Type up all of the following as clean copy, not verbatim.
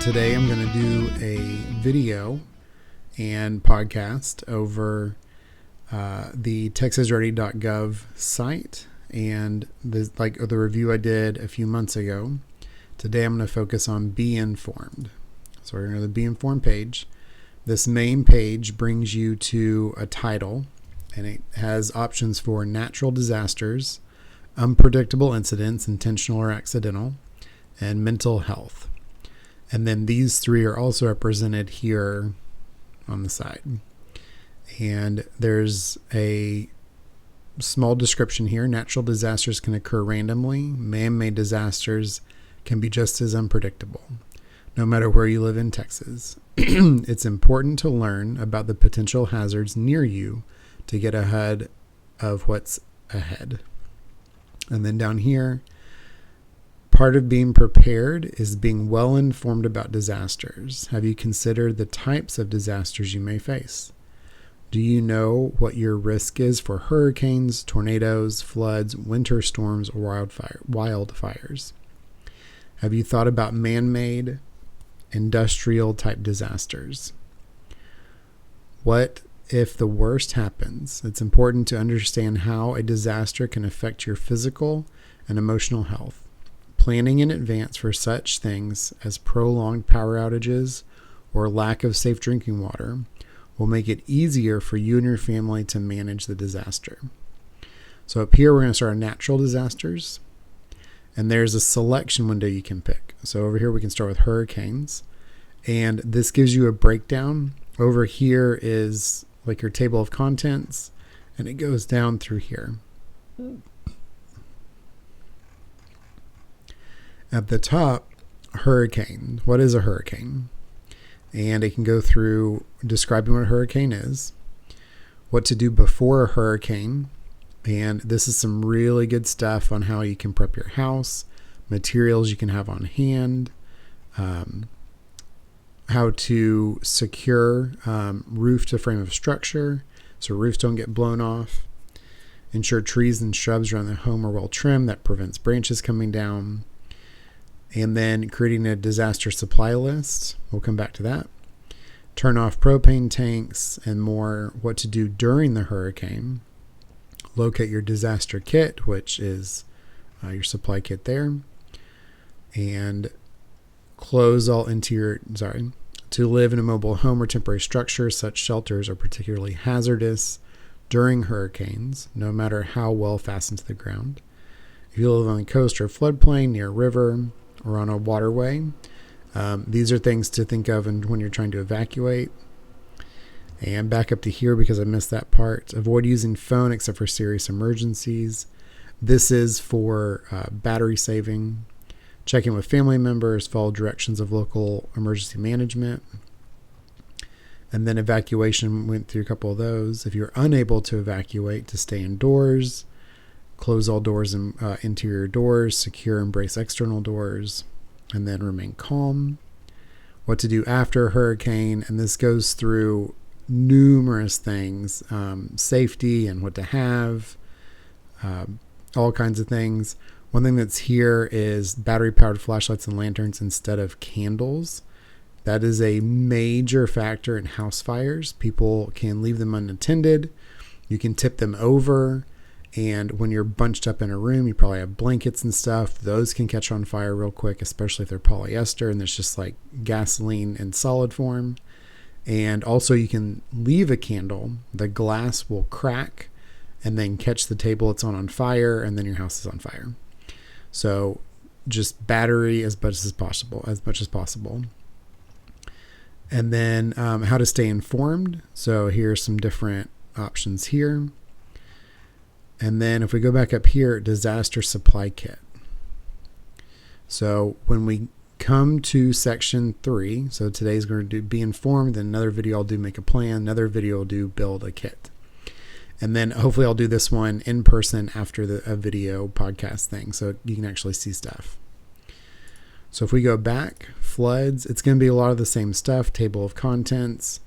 Today I'm going to do a video and podcast over the TexasReady.gov site and the review I did a few months ago. Today I'm going to focus on Be Informed. So we're going to the Be Informed page. This main page brings you to a title, and it has options for natural disasters, unpredictable incidents, intentional or accidental, and mental health. And then these three are also represented here on the side. And there's a small description here. Natural disasters can occur randomly. Man-made disasters can be just as unpredictable, no matter where you live in Texas. It's important to learn about the potential hazards near you to get ahead of what's ahead. And then down here, part of being prepared is being well informed about disasters. Have you considered the types of disasters you may face? Do you know what your risk is for hurricanes, tornadoes, floods, winter storms, or wildfires? Have you thought about man-made, industrial type disasters? What if the worst happens? It's important to understand how a disaster can affect your physical and emotional health. Planning in advance for such things as prolonged power outages or lack of safe drinking water will make it easier for you and your family to manage the disaster. So up here, we're going to start on natural disasters. And there's a selection window you can pick. So over here, we can start with hurricanes. And this gives you a breakdown. Over here is like your table of contents, and it goes down through here. At the top, hurricane. What is a hurricane? And it can go through describing what a hurricane is, what to do before a hurricane. And this is some really good stuff on how you can prep your house, materials you can have on hand, how to secure roof to frame of structure so roofs don't get blown off, ensure trees and shrubs around the home are well trimmed that prevents branches coming down, and then creating a disaster supply list. We'll come back to that. Turn off propane tanks and more, what to do during the hurricane. Locate your disaster kit, which is your supply kit there. And close all interior, to live in a mobile home or temporary structure. Such shelters are particularly hazardous during hurricanes, no matter how well fastened to the ground. If you live on the coast or floodplain, near a river, or on a waterway, these are things to think of when you're trying to evacuate. And back up to here because I missed that part. Avoid using phone except for serious emergencies. This is for battery saving. Check in with family members. Follow directions of local emergency management. And then evacuation, went through a couple of those. If you're unable to evacuate, to stay indoors. Close all doors and interior doors. Secure and brace external doors. And then remain calm. What to do after a hurricane. And this goes through numerous things, safety and what to have, all kinds of things. One thing that's here is battery powered flashlights and lanterns instead of candles. That is a major factor in house fires. People can leave them unattended. You can tip them over, and when you're bunched up in a room, you probably have blankets and stuff. Those can catch on fire real quick, especially if they're polyester and there's just like gasoline in solid form. And also you can leave a candle, the glass will crack and then catch the table it's on fire, and then your house is on fire. So just battery as much as possible. And then how to stay informed. So here's some different options here. And then if we go back up here, disaster supply kit. So when we come to section 3, so today's going to do Be Informed, then another video I'll do Make a Plan, another video I'll do Build a Kit. And then hopefully I'll do this one in person after a video podcast thing so you can actually see stuff. So if we go back, floods, it's going to be a lot of the same stuff, table of contents,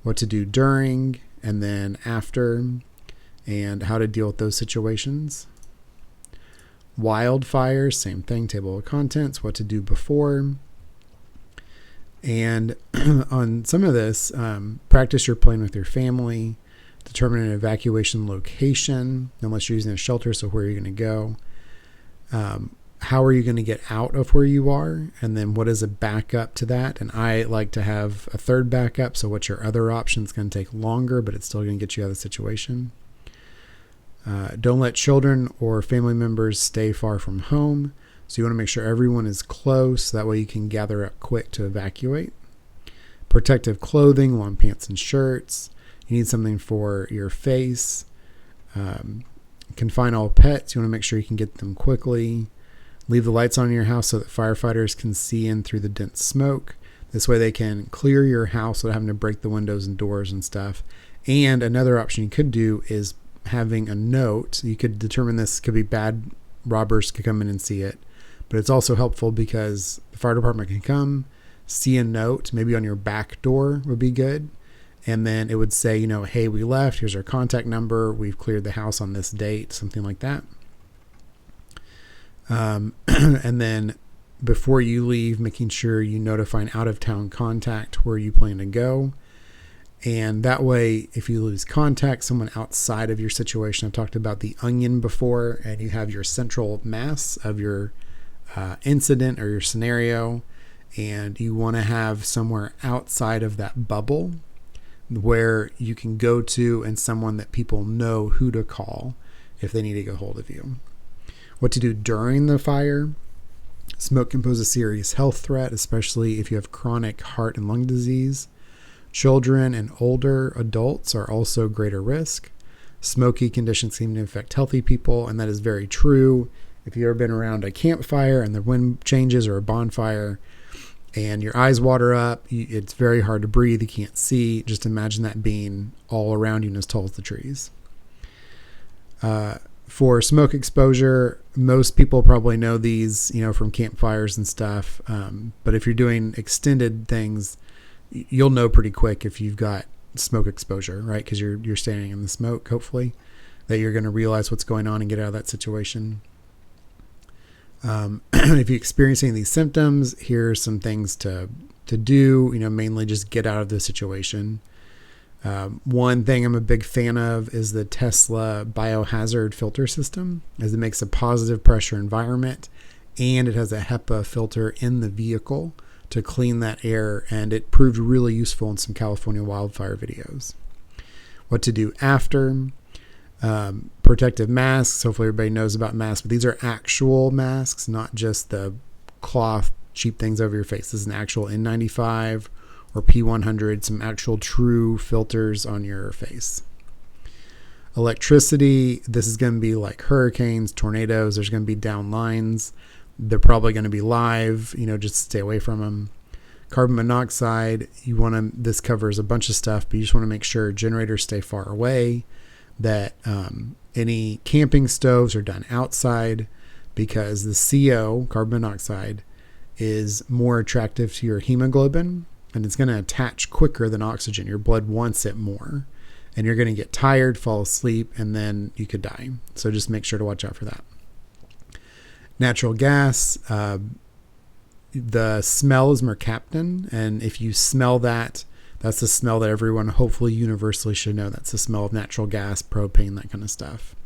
what to do during and then after, and how to deal with those situations. Wildfires, same thing, table of contents, what to do before. And on some of this, practice your plan with your family, determine an evacuation location, unless you're using a shelter, so where are you going to go? How are you going to get out of where you are? And then what is a backup to that? And I like to have a third backup, so what's your other option? It's going to take longer, but it's still going to get you out of the situation. Don't let children or family members stay far from home. So you want to make sure everyone is close. That way you can gather up quick to evacuate. Protective clothing, long pants and shirts. You need something for your face. Confine all pets. You want to make sure you can get them quickly. Leave the lights on in your house so that firefighters can see in through the dense smoke. This way they can clear your house without having to break the windows and doors and stuff. And another option you could do is having a note. You could determine this could be bad. Robbers could come in and see it. But it's also helpful because the fire department can come, see a note, maybe on your back door would be good. And then it would say, hey, we left. Here's our contact number. We've cleared the house on this date, something like that. And then before you leave, making sure you notify an out-of-town contact where you plan to go. And that way, if you lose contact, someone outside of your situation, I've talked about the onion before, and you have your central mass of your incident or your scenario, and you want to have somewhere outside of that bubble where you can go to and someone that people know who to call if they need to get a hold of you. What to do during the fire. Smoke can pose a serious health threat, especially if you have chronic heart and lung disease. Children and older adults are also greater risk. Smoky conditions seem to affect healthy people, and that is very true. If you've ever been around a campfire and the wind changes, or a bonfire, and your eyes water up, it's very hard to breathe. You can't see. Just imagine that being all around you and as tall as the trees. For smoke exposure, most people probably know these, from campfires and stuff. But if you're doing extended things, you'll know pretty quick if you've got smoke exposure, right? Because you're standing in the smoke, hopefully, that you're going to realize what's going on and get out of that situation. If you experience any of these symptoms, here's some things to do, mainly just get out of the situation. One thing I'm a big fan of is the Tesla biohazard filter system, as it makes a positive pressure environment, and it has a HEPA filter in the vehicle to clean that air, and it proved really useful in some California wildfire videos. What to do after. Protective masks. Hopefully everybody knows about masks, but these are actual masks, not just the cloth cheap things over your face. This is an actual N95 or P100, some actual true filters on your face. Electricity. This is going to be like hurricanes, tornadoes. There's going to be down lines. They're probably going to be live, just stay away from them. Carbon monoxide. This covers a bunch of stuff, but you just want to make sure generators stay far away, that any camping stoves are done outside, because the CO, carbon monoxide, is more attractive to your hemoglobin, and it's going to attach quicker than oxygen. Your blood wants it more, and you're going to get tired, fall asleep, and then you could die. So just make sure to watch out for that. Natural gas, the smell is mercaptan, and if you smell that, that's the smell that everyone hopefully universally should know. That's the smell of natural gas, propane, that kind of stuff.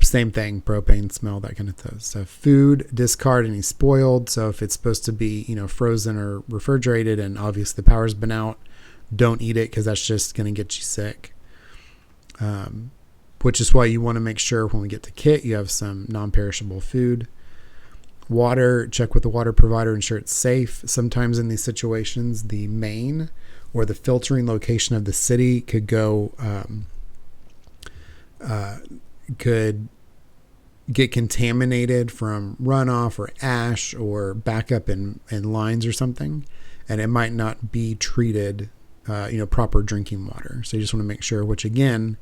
Same thing, propane smell, that kind of stuff. Food, discard any spoiled. So if it's supposed to be, frozen or refrigerated, and obviously the power's been out, don't eat it, because that's just going to get you sick. Which is why you want to make sure when we get to kit, you have some non-perishable food. Water, check with the water provider, ensure it's safe. Sometimes in these situations, the main or the filtering location of the city could get contaminated from runoff or ash or backup in lines or something, and it might not be treated, proper drinking water. So you just want to make sure, which again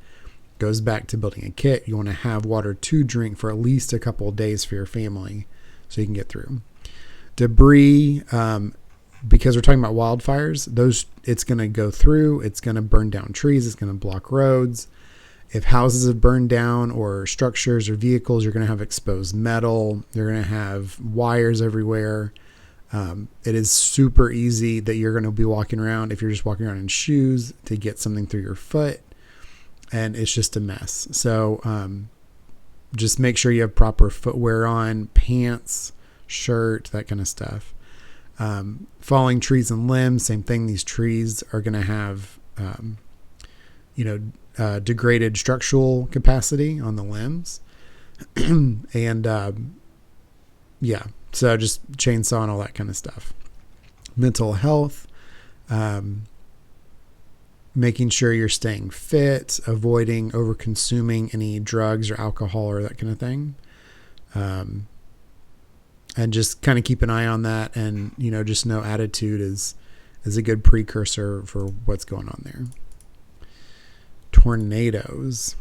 goes back to building a kit. You want to have water to drink for at least a couple of days for your family, so you can get through. Debris, because we're talking about wildfires, it's going to go through, it's going to burn down trees, it's going to block roads. If houses have burned down, or structures or vehicles, you're going to have exposed metal. You're going to have wires everywhere. It is super easy that you're going to be walking around, if you're just walking around in shoes, to get something through your foot, and it's just a mess. So just make sure you have proper footwear on, pants, shirt, that kind of stuff. Falling trees and limbs, same thing. These trees are going to have, degraded structural capacity on the limbs. And so just chainsaw and all that kind of stuff. Mental health, making sure you're staying fit, avoiding over consuming any drugs or alcohol or that kind of thing. And just kind of keep an eye on that, and, just know attitude is a good precursor for what's going on there. Tornadoes.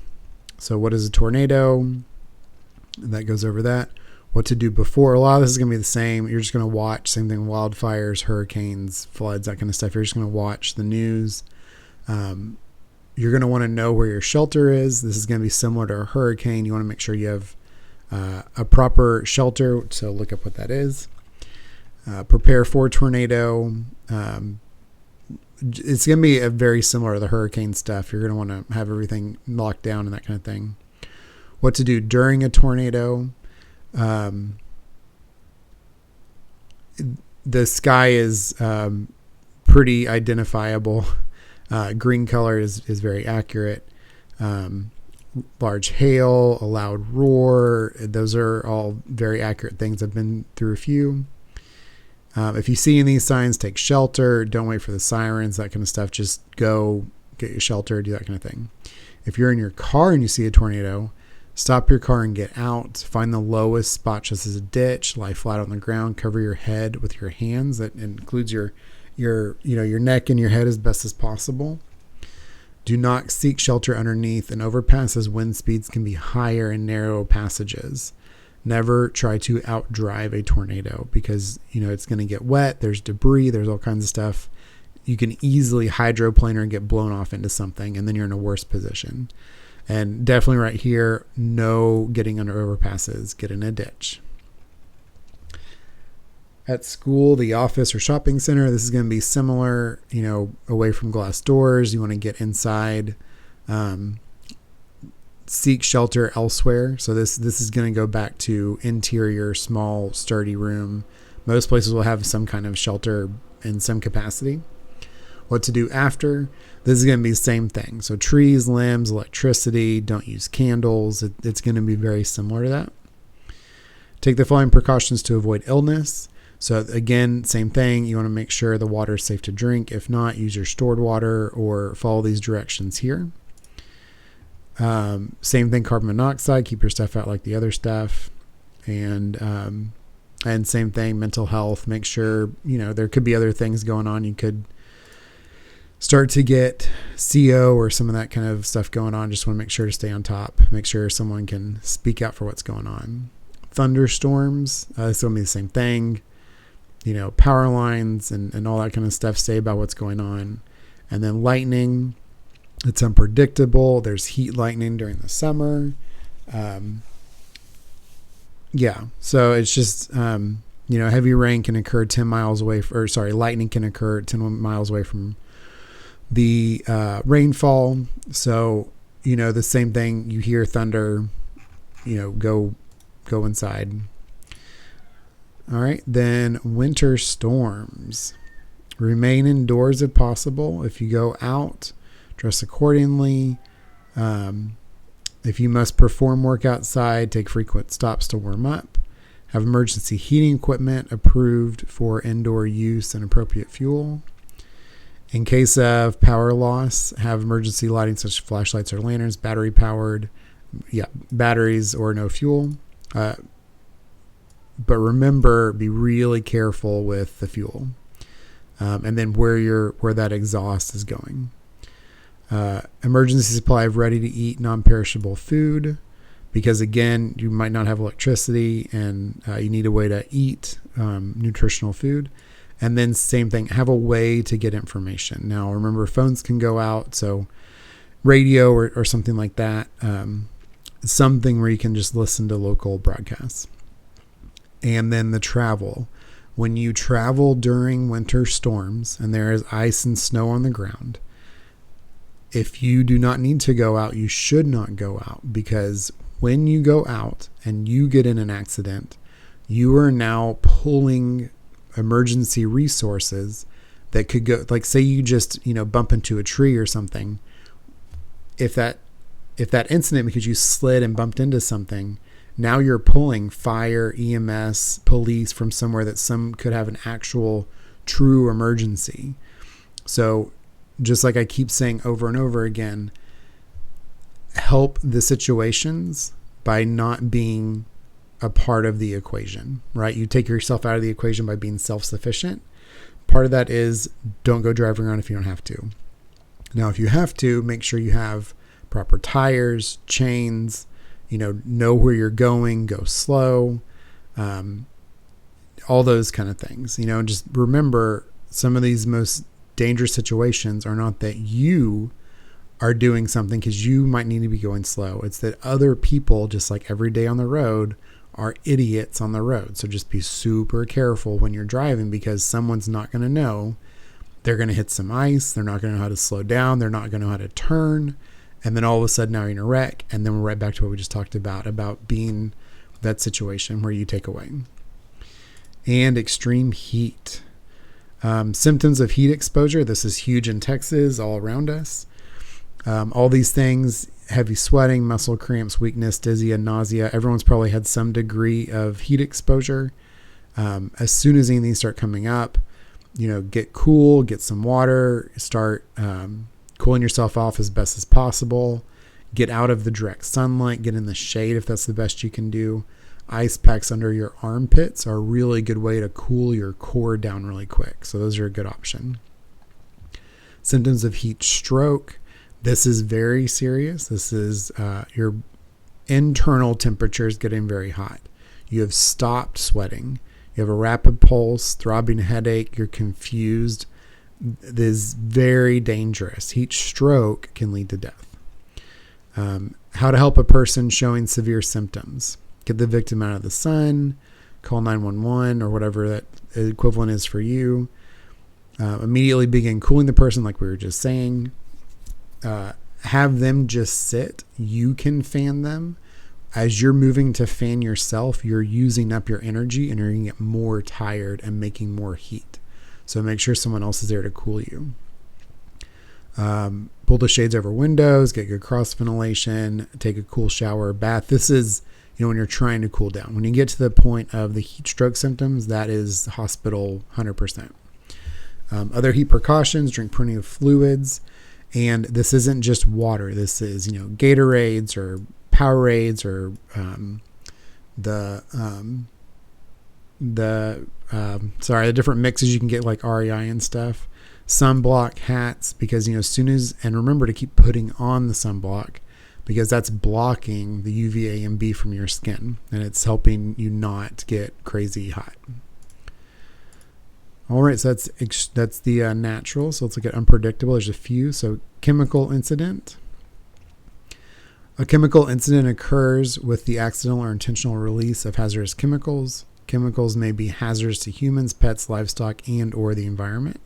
So what is a tornado? That goes over that. What to do before. A lot of this is going to be the same. You're just going to watch. Same thing, wildfires, hurricanes, floods, that kind of stuff. You're just going to watch the news. You're going to want to know where your shelter is. This is going to be similar to a hurricane. You want to make sure you have a proper shelter. So look up what that is. Prepare for a tornado. It's going to be very similar to the hurricane stuff. You're going to want to have everything locked down and that kind of thing. What to do during a tornado. The sky is pretty identifiable. Green color is very accurate. Large hail, a loud roar. Those are all very accurate things. I've been through a few. If you see any of these signs, take shelter. Don't wait for the sirens, that kind of stuff. Just go get your shelter, do that kind of thing. If you're in your car and you see a tornado, stop your car and get out. Find the lowest spot, just as a ditch. Lie flat on the ground. Cover your head with your hands. That includes your neck and your head as best as possible. Do not seek shelter underneath an overpass, as wind speeds can be higher in narrow passages. Never try to outdrive a tornado, because it's going to get wet. There's debris. There's all kinds of stuff. You can easily hydroplane or get blown off into something, and then you're in a worse position. And definitely right here, no getting under overpasses. Get in a ditch. At school, the office, or shopping center, this is going to be similar, away from glass doors. You want to get inside. Seek shelter elsewhere. So this is going to go back to interior, small, sturdy room. Most places will have some kind of shelter in some capacity. What to do after. This is going to be the same thing. So trees, limbs, electricity. Don't use candles. It's going to be very similar to that. Take the following precautions to avoid illness. So again, same thing. You want to make sure the water is safe to drink. If not, use your stored water or follow these directions here. Same thing, carbon monoxide. Keep your stuff out like the other stuff. And same thing, mental health. Make sure, there could be other things going on. You could start to get CO or some of that kind of stuff going on. Just want to make sure to stay on top. Make sure someone can speak out for what's going on. Thunderstorms. It's going to be the same thing. Power lines and all that kind of stuff. Stay about what's going on. And then lightning. It's unpredictable. There's heat lightning during the summer. So it's just, heavy rain can occur 10 miles away, lightning can occur 10 miles away from the rainfall. So, the same thing, you hear thunder, go inside. All right. Then winter storms. Remain indoors if possible. If you go out, dress accordingly. If you must perform work outside, take frequent stops to warm up. Have emergency heating equipment approved for indoor use and appropriate fuel. In case of power loss, have emergency lighting such as flashlights or lanterns, battery powered. Batteries or no fuel. But remember, be really careful with the fuel. And then where that exhaust is going. Emergency supply of ready-to-eat non-perishable food, because again, you might not have electricity and you need a way to eat nutritional food. And then same thing, have a way to get information. Now, remember, phones can go out, so radio or something like that, something where you can just listen to local broadcasts. And then the travel. when you travel during winter storms and there is ice and snow on the ground, if you do not need to go out, you should not go out, because when you go out and you get in an accident, you are now pulling emergency resources that could go, like say you just, bump into a tree or something. If that incident, because you slid and bumped into something, now you're pulling fire, EMS, police from somewhere that some could have an actual true emergency. So just like I keep saying over and over again, help the situations by not being a part of the equation, right? You take yourself out of the equation by being self-sufficient. Part of that is don't go driving around if you don't have to. Now, if you have to, make sure you have proper tires, chains, know where you're going, go slow, all those kind of things. Just remember, some of these most dangerous situations are not that you are doing something because you might need to be going slow. It's that other people, just like every day on the road, are idiots on the road. So just be super careful when you're driving, because someone's not going to know. They're going to hit some ice. They're not going to know how to slow down. They're not going to know how to turn. And then all of a sudden now you're in a wreck. And then we're right back to what we just talked about being that situation where you take away. And extreme heat. Symptoms of heat exposure. This is huge in Texas, all around us. All these things: heavy sweating, muscle cramps, weakness, dizzy, nausea. Everyone's probably had some degree of heat exposure. As soon as anything start coming up, get cool, get some water, start cooling yourself off as best as possible. Get out of the direct sunlight, get in the shade if that's the best you can do. Ice packs under your armpits are a really good way to cool your core down really quick. So those are a good option. Symptoms of heat stroke. This is very serious. This is your internal temperatures getting very hot. You have stopped sweating. You have a rapid pulse, throbbing headache. You're confused. This is very dangerous. Heat stroke can lead to death. How to help a person showing severe symptoms. Get the victim out of the sun. Call 911 or whatever that equivalent is for you. Immediately begin cooling the person, like we were just saying. Have them just sit. You can fan them. As you're moving to fan yourself, you're using up your energy and you're going to get more tired and making more heat. So make sure someone else is there to cool you. Pull the shades over windows, get good cross ventilation, take a cool shower, bath. This is, when you're trying to cool down. When you get to the point of the heat stroke symptoms, that is hospital 100%. Other heat precautions: drink plenty of fluids. And this isn't just water. This is, Gatorades or Powerades or the different mixes you can get, like REI and stuff. Sunblock, hats, because, and remember to keep putting on the sunblock, because that's blocking the UVA and B from your skin, and it's helping you not get crazy hot. All right, so that's the natural. So let's look at unpredictable. There's a few. So chemical incident. A chemical incident occurs with the accidental or intentional release of hazardous chemicals. Chemicals may be hazardous to humans, pets, livestock, and or the environment.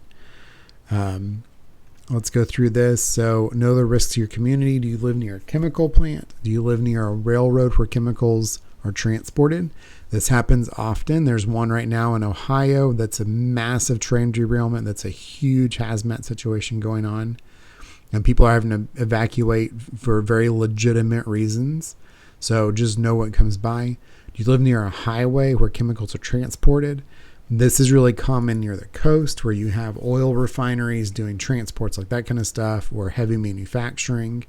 Let's go through this. So know the risks to your community. Do you live near a chemical plant? Do you live near a railroad where chemicals are transported? This happens often. There's one right now in Ohio that's a massive train derailment. That's a huge hazmat situation going on. And people are having to evacuate for very legitimate reasons. So just know what comes by. Do you live near a highway where chemicals are transported? This is really common near the coast, where you have oil refineries doing transports, like that kind of stuff, or heavy manufacturing.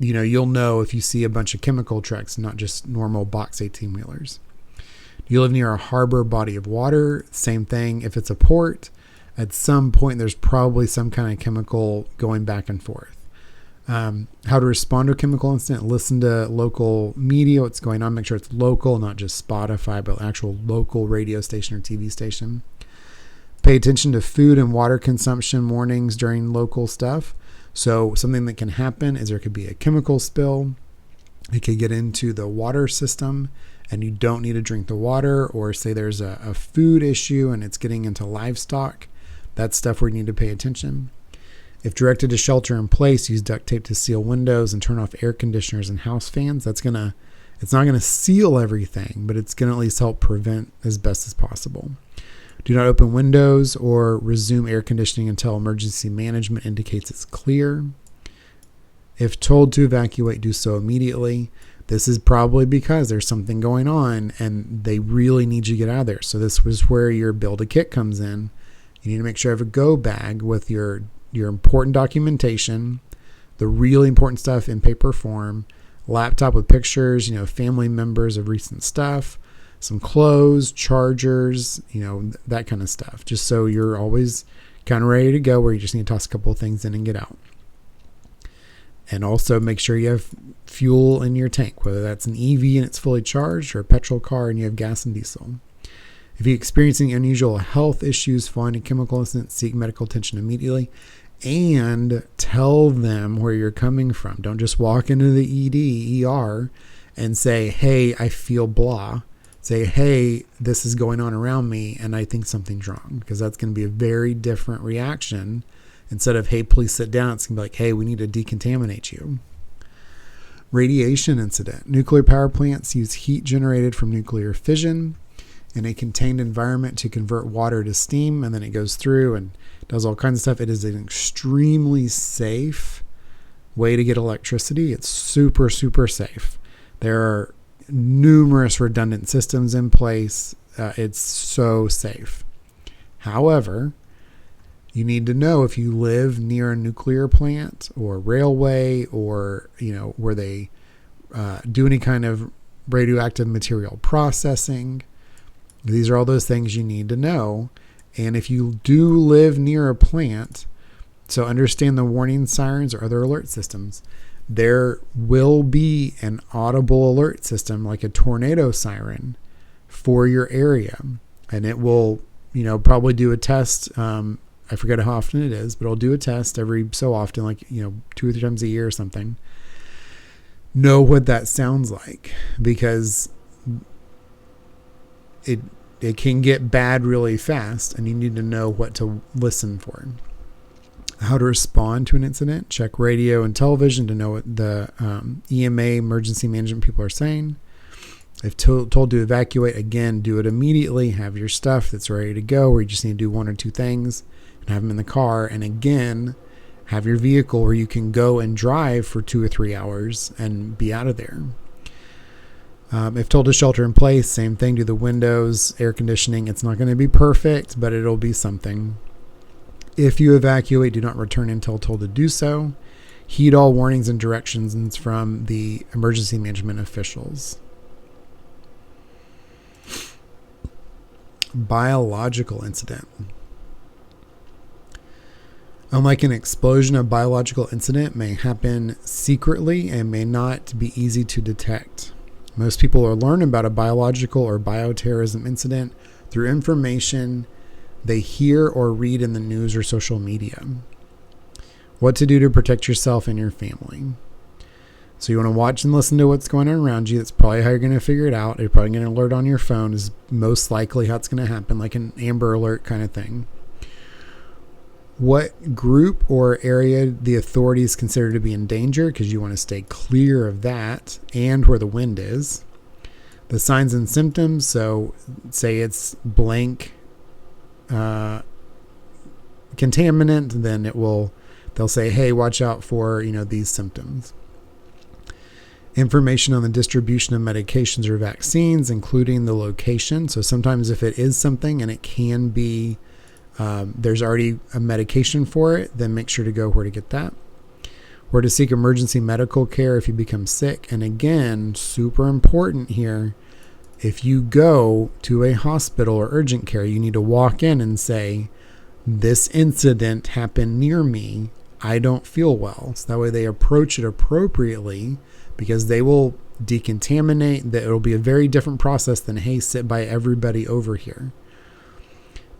You'll know if you see a bunch of chemical trucks, not just normal box 18-wheelers. Do you live near a harbor, body of water? Same thing. If it's a port, at some point there's probably some kind of chemical going back and forth. How to respond to a chemical incident: listen to local media, what's going on. Make sure it's local, not just Spotify, but actual local radio station or TV station. Pay attention to food and water consumption warnings during local stuff. So something that can happen is there could be a chemical spill. It could get into the water system and you don't need to drink the water, or say there's a food issue and it's getting into livestock, that's stuff where you need to pay attention. If directed to shelter in place, use duct tape to seal windows and turn off air conditioners and house fans. It's not going to seal everything, but it's going to at least help prevent as best as possible. Do not open windows or resume air conditioning until emergency management indicates it's clear. If told to evacuate, do so immediately. This is probably because there's something going on and they really need you to get out of there. So this was where your build a kit comes in. You need to make sure you have a go bag with your important documentation, the really important stuff in paper form, laptop with pictures, family members of recent stuff, some clothes, chargers, that kind of stuff. Just so you're always kind of ready to go, where you just need to toss a couple of things in and get out. And also make sure you have fuel in your tank, whether that's an EV and it's fully charged, or a petrol car and you have gas and diesel. If you're experiencing unusual health issues following a chemical incident, seek medical attention immediately and tell them where you're coming from. Don't just walk into the ER and say, hey, I feel blah. Say, hey, this is going on around me and I think something's wrong, because that's going to be a very different reaction. Instead of, hey, please sit down, it's going to be like, hey, we need to decontaminate you. Radiation incident. Nuclear power plants use heat generated from nuclear fission in a contained environment to convert water to steam, and then it goes through and does all kinds of stuff. It is an extremely safe way to get electricity. It's super, super safe. There are numerous redundant systems in place. It's so safe. However, you need to know if you live near a nuclear plant or railway, or, where they do any kind of radioactive material processing. These are all those things you need to know. And if you do live near a plant, so understand the warning sirens or other alert systems. There will be an audible alert system, like a tornado siren, for your area. And it will, probably do a test. I forget how often it is, but I'll do a test every so often, like, 2 or 3 times a year or something. Know what that sounds like, because it can get bad really fast, and you need to know what to listen for. How to respond to an incident. Check radio and television to know what the EMA, emergency management people, are saying. If told to evacuate, again, do it immediately. Have your stuff that's ready to go, where you just need to do 1 or 2 things and have them in the car. And again, have your vehicle where you can go and drive for 2 or 3 hours and be out of there. If told to shelter in place, same thing. Do the windows, air conditioning. It's not going to be perfect, but it'll be something. If you evacuate, do not return until told to do so. Heed all warnings and directions from the emergency management officials. Biological incident. Unlike an explosion, a biological incident may happen secretly and may not be easy to detect. Most people will learn about a biological or bioterrorism incident through information they hear or read in the news or social media. What to do to protect yourself and your family. So you want to watch and listen to what's going on around you. That's probably how you're going to figure it out. You're probably going to alert on your phone is most likely how it's going to happen, like an Amber Alert kind of thing. What group or area the authorities consider to be in danger, because you want to stay clear of that, and where the wind is. The signs and symptoms. So say it's blank contaminant, then they'll say, hey, watch out for, these symptoms. Information on the distribution of medications or vaccines, including the location. So sometimes if it is something and it can be, there's already a medication for it, then make sure to go where to get that. Where to seek emergency medical care if you become sick. And again, super important here, if you go to a hospital or urgent care, you need to walk in and say, this incident happened near me. I don't feel well. So that way they approach it appropriately, because they will decontaminate. That it'll be a very different process than, hey, sit by everybody over here.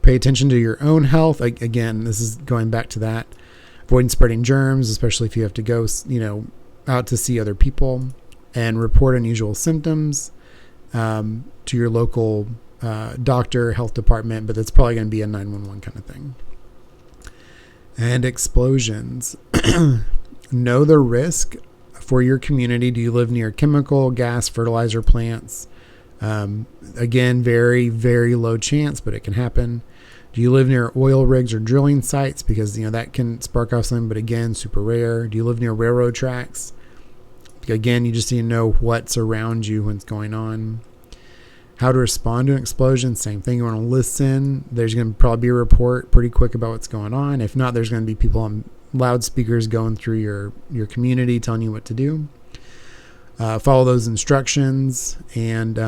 Pay attention to your own health. Again, this is going back to that. Avoiding spreading germs, especially if you have to go, out to see other people, and report unusual symptoms. to your local doctor, health department, but that's probably going to be a 911 kind of thing. And explosions. Know the risk for your community. Do you live near chemical, gas, fertilizer plants? Again, very, very low chance, but it can happen. Do you live near oil rigs or drilling sites? Because, that can spark off something, but again, super rare. Do you live near railroad tracks? Again, you just need to know what's around you when it's going on. How to respond to an explosion, same thing. You want to listen. There's going to probably be a report pretty quick about what's going on. If not, there's going to be people on loudspeakers going through your community telling you what to do. Follow those instructions. And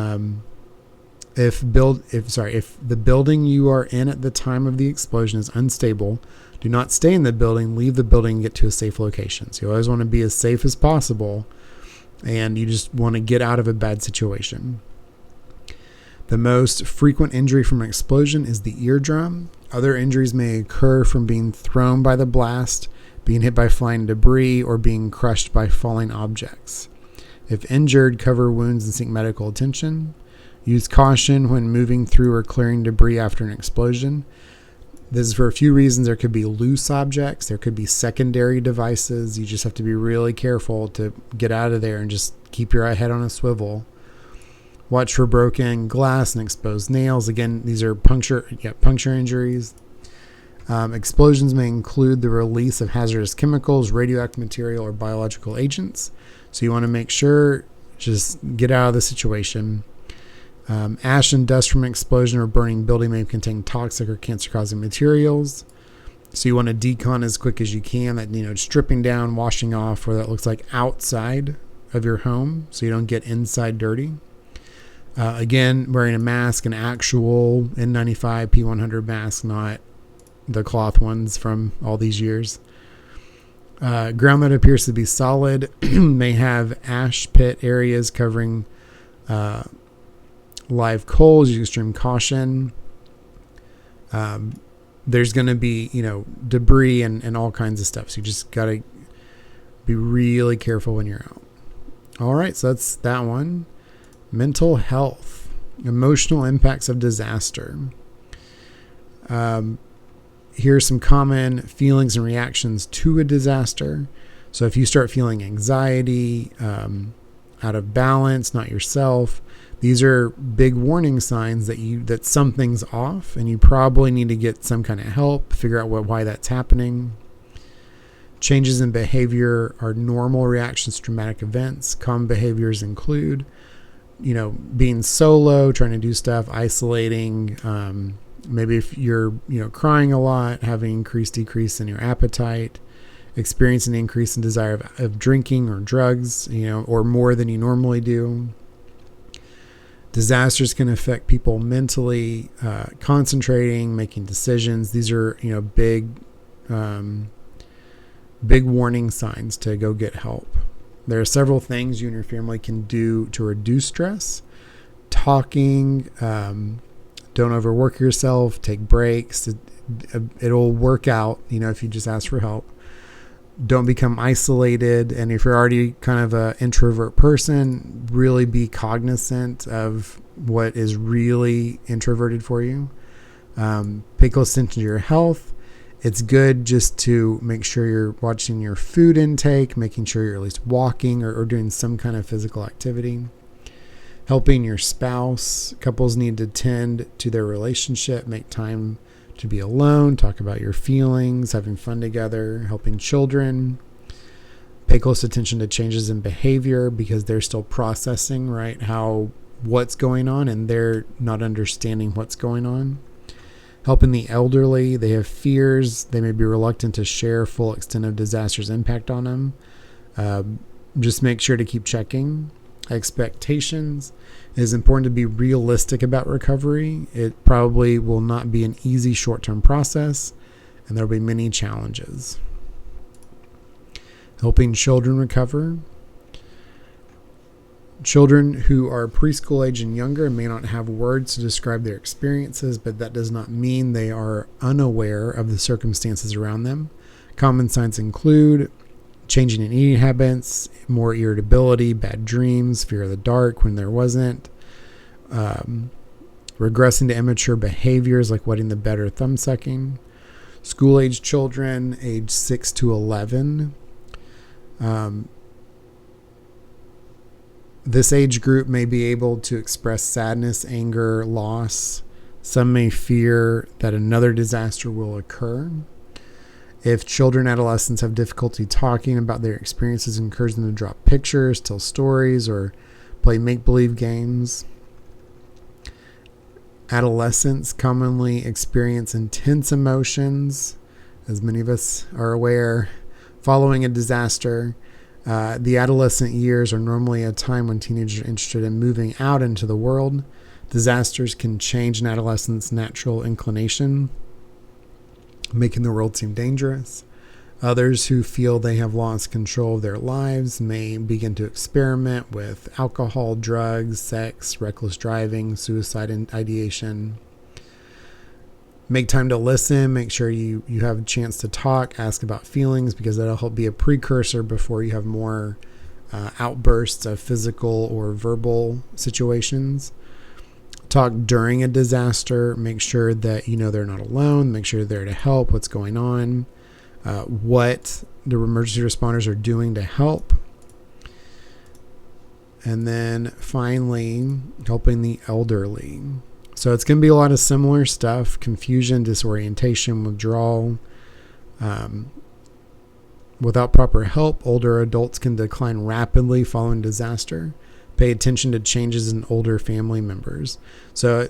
if the building you are in at the time of the explosion is unstable, do not stay in the building. Leave the building and get to a safe location. So you always want to be as safe as possible, and you just want to get out of a bad situation. The most frequent injury from an explosion is the eardrum. Other injuries may occur from being thrown by the blast, being hit by flying debris, or being crushed by falling objects. If injured, cover wounds and seek medical attention. Use caution when moving through or clearing debris after an explosion. This is for a few reasons. There could be loose objects. There could be secondary devices. You just have to be really careful to get out of there and just keep your head on a swivel. Watch for broken glass and exposed nails. Again, these are puncture injuries. Explosions may include the release of hazardous chemicals, radioactive material, or biological agents. So you want to make sure, just get out of the situation. Ash and dust from an explosion or burning building may contain toxic or cancer-causing materials. So you want to decon as quick as you can. That, stripping down, washing off, where that looks like outside of your home, so you don't get inside dirty. Again, wearing a mask, an actual N95 P100 mask, not the cloth ones from all these years. Ground that appears to be solid may have ash pit areas covering live coals. Use extreme caution. There's going to be, debris and all kinds of stuff. So you just got to be really careful when you're out. All right, so that's that one. Mental health, emotional impacts of disaster. Here are some common feelings and reactions to a disaster. So if you start feeling anxiety, out of balance, not yourself, these are big warning signs that something's off, and you probably need to get some kind of help, figure out why that's happening. Changes in behavior are normal reactions to traumatic events. Common behaviors include being solo, trying to do stuff, isolating, maybe if you're, crying a lot, having decrease in your appetite, experiencing an increase in desire of drinking or drugs, or more than you normally do. Disasters can affect people mentally, concentrating, making decisions. These are, big warning signs to go get help. There are several things you and your family can do to reduce stress. Talking, don't overwork yourself, take breaks. It'll work out, if you just ask for help. Don't become isolated. And if you're already kind of an introvert person, really be cognizant of what is really introverted for you. Pay close attention to your health. It's good just to make sure you're watching your food intake, making sure you're at least walking or doing some kind of physical activity. Helping your spouse. Couples need to tend to their relationship, make time to be alone, talk about your feelings, having fun together. Helping children. Pay close attention to changes in behavior because they're still processing, right, what's going on, and they're not understanding what's going on. Helping the elderly. They have fears. They may be reluctant to share full extent of disaster's impact on them. Just make sure to keep checking. Expectations. It is important to be realistic about recovery. It probably will not be an easy short-term process, and there will be many challenges. Helping children recover. Children who are preschool age and younger may not have words to describe their experiences, but that does not mean they are unaware of the circumstances around them. Common signs include changing in eating habits, more irritability, bad dreams, fear of the dark when there wasn't. regressing to immature behaviors like wetting the bed or thumb sucking. School-age children, age 6 to 11. This age group may be able to express sadness, anger, loss. Some may fear that another disaster will occur. If children, adolescents have difficulty talking about their experiences, encourage them to draw pictures, tell stories, or play make-believe games. Adolescents commonly experience intense emotions, as many of us are aware, following a disaster. The adolescent years are normally a time when teenagers are interested in moving out into the world. Disasters can change an adolescent's natural inclination, making the world seem dangerous. Others who feel they have lost control of their lives may begin to experiment with alcohol, drugs, sex, reckless driving, suicide ideation. Make time to listen. Make sure you have a chance to talk, ask about feelings, because that'll help be a precursor before you have more outbursts of physical or verbal situations. Talk during a disaster. Make sure that you know they're not alone. Make sure they're there to help. What's going on? What the emergency responders are doing to help. And then finally, helping the elderly. So it's going to be a lot of similar stuff: confusion, disorientation, withdrawal. Without proper help, older adults can decline rapidly following disaster. Pay attention to changes in older family members. So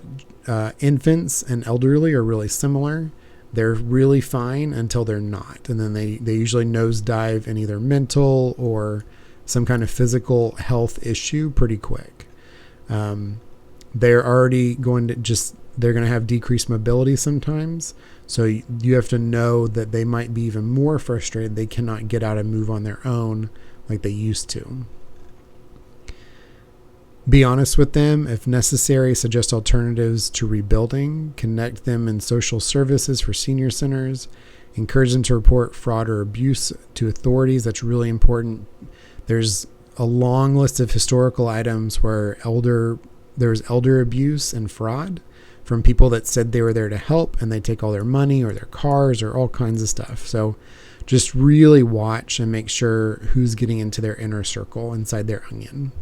infants and elderly are really similar. They're really fine until they're not. And then they usually nosedive in either mental or some kind of physical health issue pretty quick. They're already going to have decreased mobility sometimes. So you have to know that they might be even more frustrated. They cannot get out and move on their own like they used to. Be honest with them. If necessary, suggest alternatives to rebuilding. Connect them in social services for senior centers. Encourage them to report fraud or abuse to authorities. That's really important. There's a long list of historical items where there's elder abuse and fraud from people that said they were there to help, and they take all their money or their cars or all kinds of stuff. So just really watch and make sure who's getting into their inner circle inside their onion.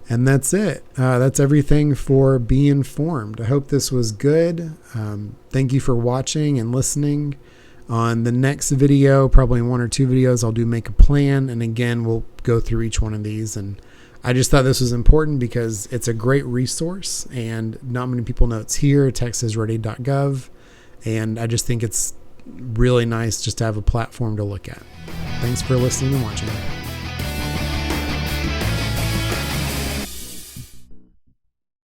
And that's it. That's everything for Be Informed. I hope this was good. Thank you for watching and listening. On the next video, probably in 1 or 2 videos, I'll make a plan. And again, we'll go through each one of these. And I just thought this was important because it's a great resource and not many people know it's here, TexasReady.gov. And I just think it's really nice just to have a platform to look at. Thanks for listening and watching.